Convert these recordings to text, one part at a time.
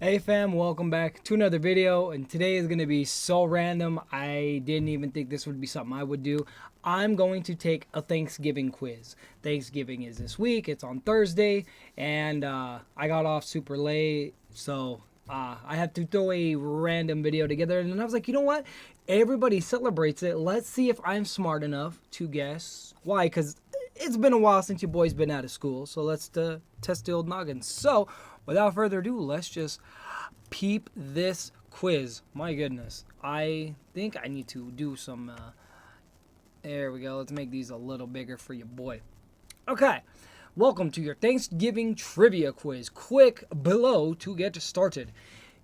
Hey fam, welcome back to another video, and today is going to be so random. I didn't even think this would be something I would do. I'm going to take a Thanksgiving quiz. Thanksgiving is this week, it's on Thursday, and I got off super late, so I had to throw a random video together, and then I was like, you know what? Everybody celebrates it. Let's see if I'm smart enough to guess. Why? Because it's been a while since you boys been out of school, so let's test the old noggins. So, without further ado, let's just peep this quiz. My goodness. I think I need to do some, there we go. Let's make these a little bigger for you, boy. Okay. Welcome to your Thanksgiving trivia quiz. Quick below to get started.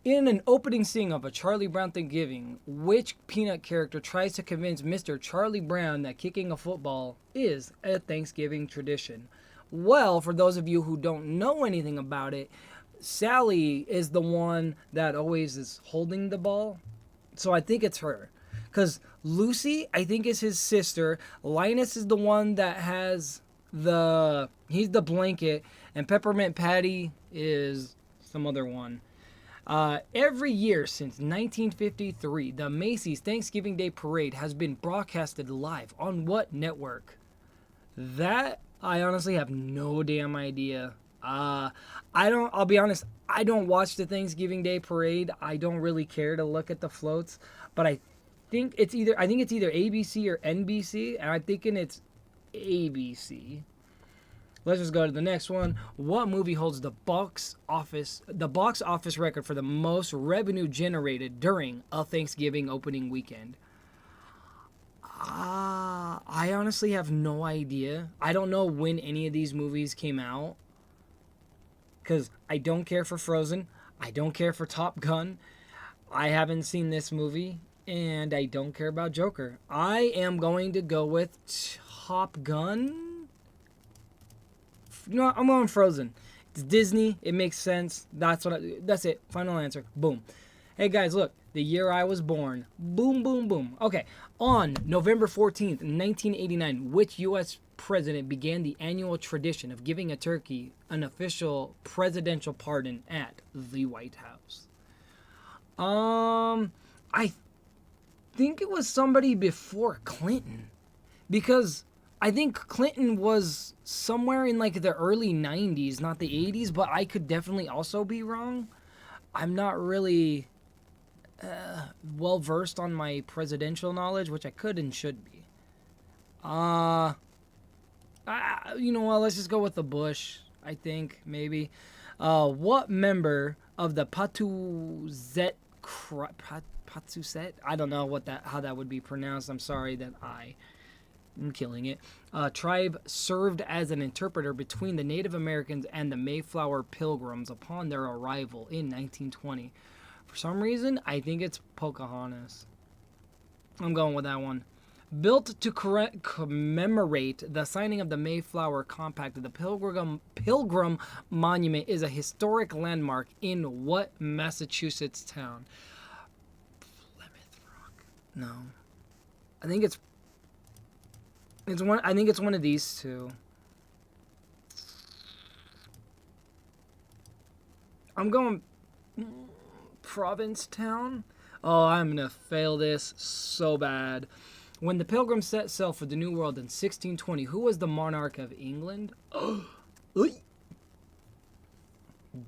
In an opening scene of a Charlie Brown Thanksgiving, which Peanut character tries to convince Mr. Charlie Brown that kicking a football is a Thanksgiving tradition? Well, for those of you who don't know anything about it, Sally is the one that always is holding the ball. So I think it's her. Because Lucy, I think, is his sister. Linus is the one that has he's the blanket. And Peppermint Patty is some other one. Every year since 1953, the Macy's Thanksgiving Day Parade has been broadcasted live on what network? That I honestly have no damn idea. I'll be honest, I don't watch the Thanksgiving Day Parade. I don't really care to look at the floats, but I think it's either ABC or NBC, and I'm thinking it's ABC. Let's just go to the next one. What movie holds the box office record for the most revenue generated during a Thanksgiving opening weekend? I honestly have no idea. I don't know when any of these movies came out. Because I don't care for Frozen. I don't care for Top Gun. I haven't seen this movie. And I don't care about Joker. I am going to go with Top Gun. You know what? I'm going Frozen. It's Disney. It makes sense. That's it. Final answer. Boom. Hey guys, look. The year I was born. Boom, boom, boom. Okay. On November 14th, 1989, which U.S. president began the annual tradition of giving a turkey an official presidential pardon at the White House? I think it was somebody before Clinton. Because I think Clinton was somewhere in like the early 90s, not the 80s, but I could definitely also be wrong. I'm not really well versed on my presidential knowledge, which I could and should be. You know what? Let's just go with the Bush. I think maybe. What member of the Patuxet? I don't know how that would be pronounced. I'm sorry that I'm killing it. Tribe served as an interpreter between the Native Americans and the Mayflower Pilgrims upon their arrival in 1920. For some reason, I think it's Pocahontas. I'm going with that one. Built to commemorate the signing of the Mayflower Compact, the Pilgrim Monument is a historic landmark in what Massachusetts town? Plymouth Rock. No. I think it's one. I think it's one of these two. I'm going Provincetown. Oh, I'm gonna fail this so bad. When the Pilgrims set sail for the New World in 1620, who was the monarch of England?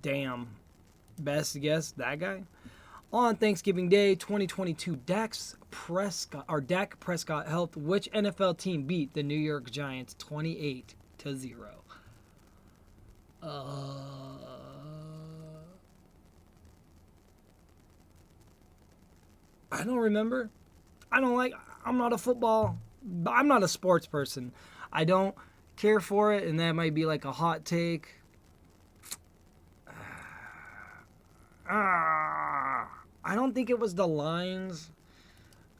Damn. Best guess, that guy? On Thanksgiving Day 2022, Dak Prescott helped which NFL team beat the New York Giants 28-0? I don't remember. I'm not a sports person. I don't care for it, and that might be like a hot take. I don't think it was the Lions.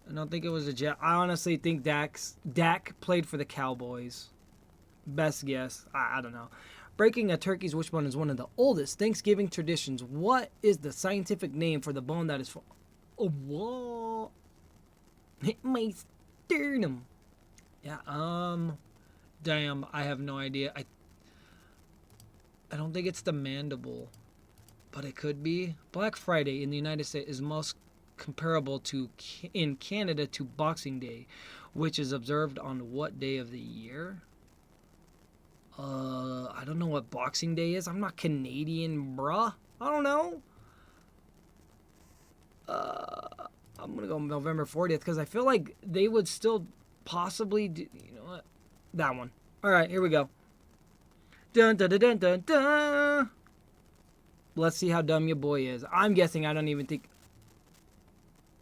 I don't think it was the Jets. I honestly think Dak played for the Cowboys. Best guess. I don't know. Breaking a turkey's wishbone is one of the oldest Thanksgiving traditions. What is the scientific name for the bone that is for... Oh, what? Hit my sternum. Yeah, damn, I have no idea. I don't think it's the mandible. but it could be. Black Friday in the United States is most comparable to in Canada to Boxing Day, which is observed on what day of the year? I don't know what Boxing Day is. I'm not Canadian, bruh. I don't know. I'm gonna go November 40th because I feel like they would still possibly do. You know what? That one. All right, here we go. Dun dun dun dun dun dun. Let's see how dumb your boy is. I'm guessing I don't even think.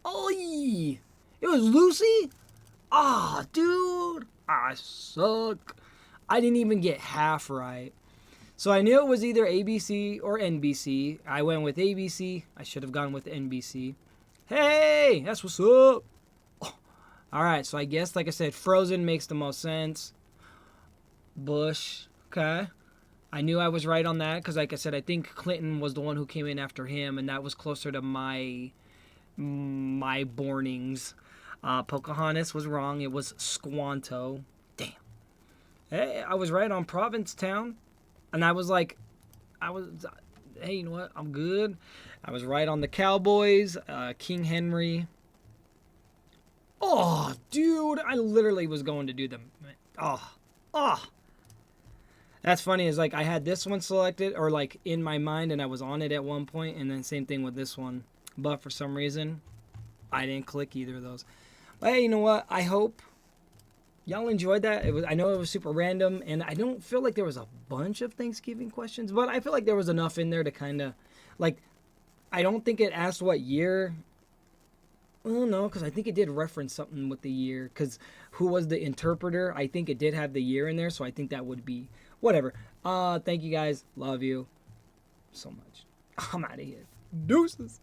Oh, it was Lucy? Ah, dude. I suck. I didn't even get half right. So I knew it was either ABC or NBC. I went with ABC. I should have gone with NBC. Hey, that's what's up. Oh. All right, so I guess, like I said, Frozen makes the most sense. Bush, okay. I knew I was right on that because, like I said, I think Clinton was the one who came in after him, and that was closer to my bornings. Pocahontas was wrong. It was Squanto. Damn. Hey, I was right on Provincetown, and I was like, hey, you know what? I'm good. I was right on the Cowboys, King Henry. Oh, dude, I literally was going to do them. Oh. That's funny, is like I had this one selected or like in my mind and I was on it at one point, and then same thing with this one. But for some reason, I didn't click either of those. But hey, you know what? I hope y'all enjoyed that. I know it was super random, and I don't feel like there was a bunch of Thanksgiving questions, but I feel like there was enough in there to kind of, like, I don't think it asked what year. Well, no, because I think it did reference something with the year, because who was the interpreter? I think it did have the year in there, so I think that would be, whatever. Thank you guys. Love you so much. I'm out of here. Deuces.